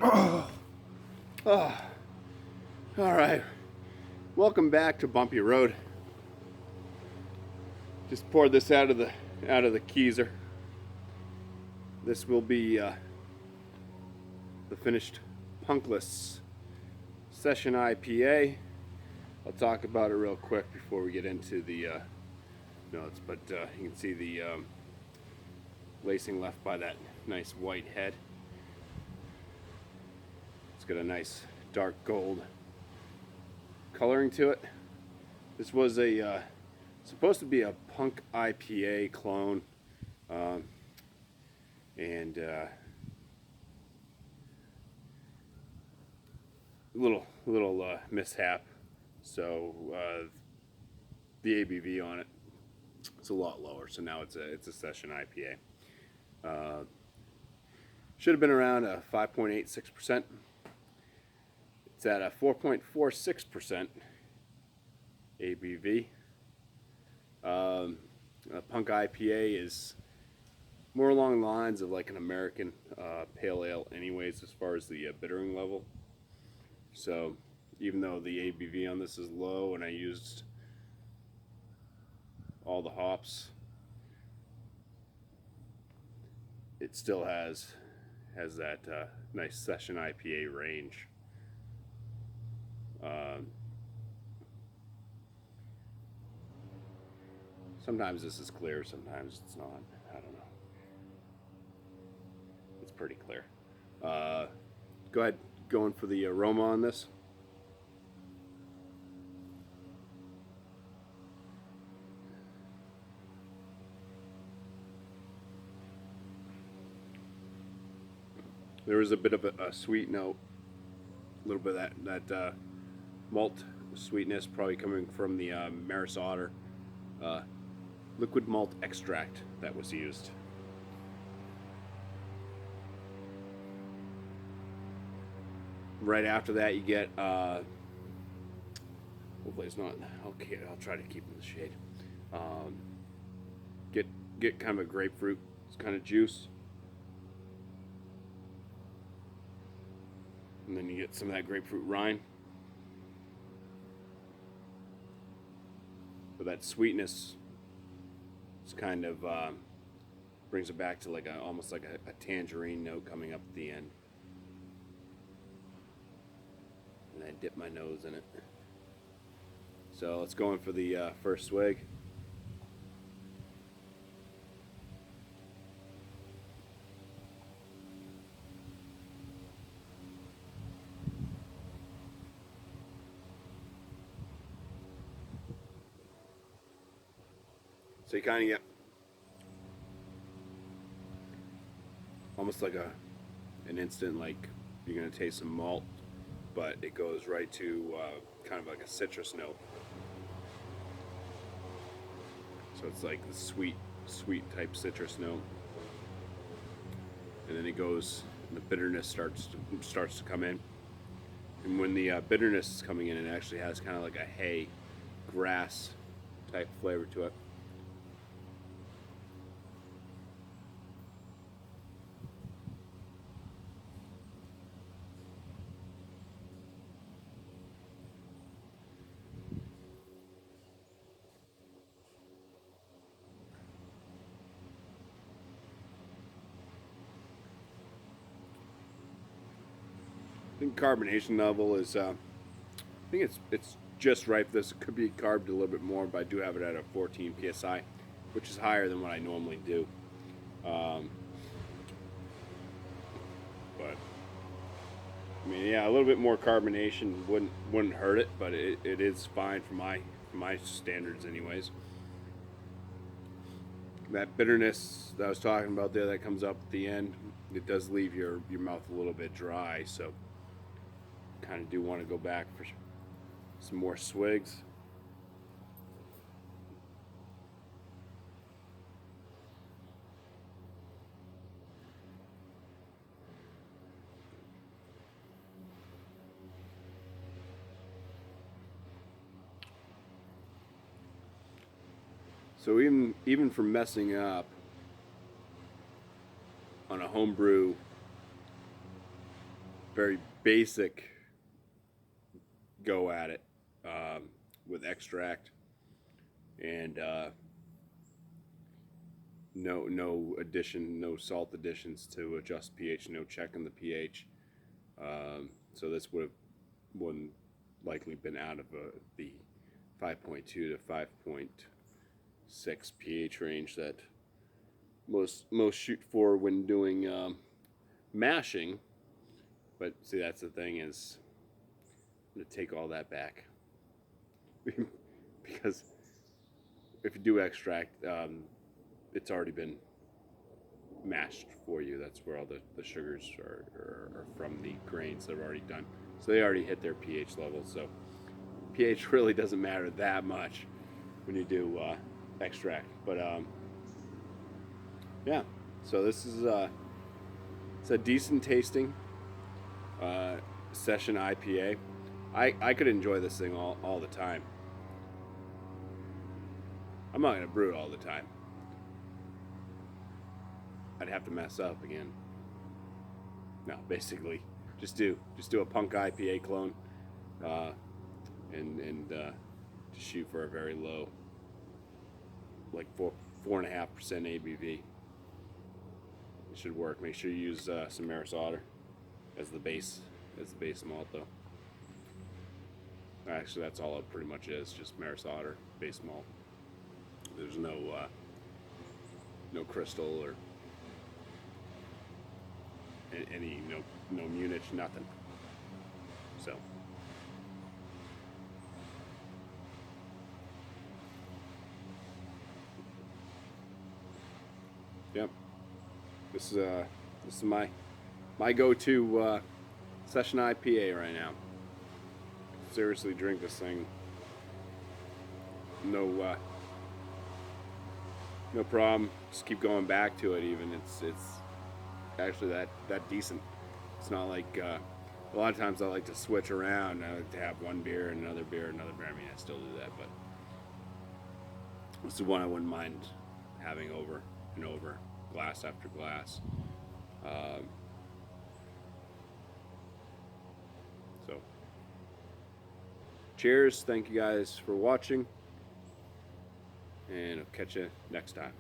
Oh, all right. Welcome back to Bumpy Road. Just poured this out of the keezer. This will be the finished Punkless Session IPA. I'll talk about it real quick before we get into the notes, but you can see the lacing left by that nice white head. It's got a nice dark gold coloring to it. This was a supposed to be a punk IPA clone, and little mishap. So the ABV on it, it's a lot lower. So now it's a session IPA. Should have been around a 5.86%. It's at a 4.46% ABV. A punk IPA is more along the lines of like an American pale ale anyways, as far as the bittering level. So even though the ABV on this is low and I used all the hops, it still has that nice session IPA range. Sometimes this is clear, sometimes it's not. I don't know. It's pretty clear. Go ahead, going for the aroma on this. There is a bit of a sweet note, a little bit of that malt sweetness, probably coming from the Maris Otter liquid malt extract that was used. Right after that, you get hopefully it's not okay. I'll try to keep in the shade. Get kind of a grapefruit kind of juice, and then you get some of that grapefruit rind. But that sweetness is kind of brings it back to like almost like a tangerine note coming up at the end. And I dip my nose in it. So let's go in for the first swig. So you kind of get almost like an instant, like you're gonna taste some malt, but it goes right to kind of like a citrus note. So it's like the sweet type citrus note, and then it goes, and the bitterness starts to come in. And when the bitterness is coming in, it actually has kind of like a hay, grass type flavor to it. I think carbonation level is, I think it's just right for this. It could be carved a little bit more, but I do have it at a 14 psi, which is higher than what I normally do. But I mean, yeah, a little bit more carbonation wouldn't hurt it, but it is fine for my standards, anyways. That bitterness that I was talking about there that comes up at the end, it does leave your mouth a little bit dry, so kind of do want to go back for some more swigs. So even for messing up on a homebrew very basic go at it with extract, and no salt additions to adjust pH, no checking the pH. So this wouldn't likely been out of the 5.2 to 5.6 pH range that most shoot for when doing mashing. But see, that's the thing, is I'm gonna take all that back because if you do extract, it's already been mashed for you. That's where all the sugars are from the grains that are already done. So they already hit their pH level. So pH really doesn't matter that much when you do extract. But yeah, so this is it's a decent tasting session IPA. I could enjoy this thing all the time. I'm not gonna brew it all the time. I'd have to mess up again. No, basically, just do a Punk IPA clone, and just shoot for a very low, like 4.5% ABV. It should work. Make sure you use some Maris Otter as the base malt, though. Actually, that's all it pretty much is, just Maris Otter base malt. There's no crystal or any no Munich, nothing. So yep, this is my go-to session IPA right now. Seriously, drink this thing. No problem. Just keep going back to it. Even it's actually that decent. It's not like a lot of times I like to switch around. I like to have one beer and another beer, another beer. I mean, I still do that, but this is one I wouldn't mind having over and over, glass after glass. So, cheers. Thank you guys for watching, and I'll catch you next time.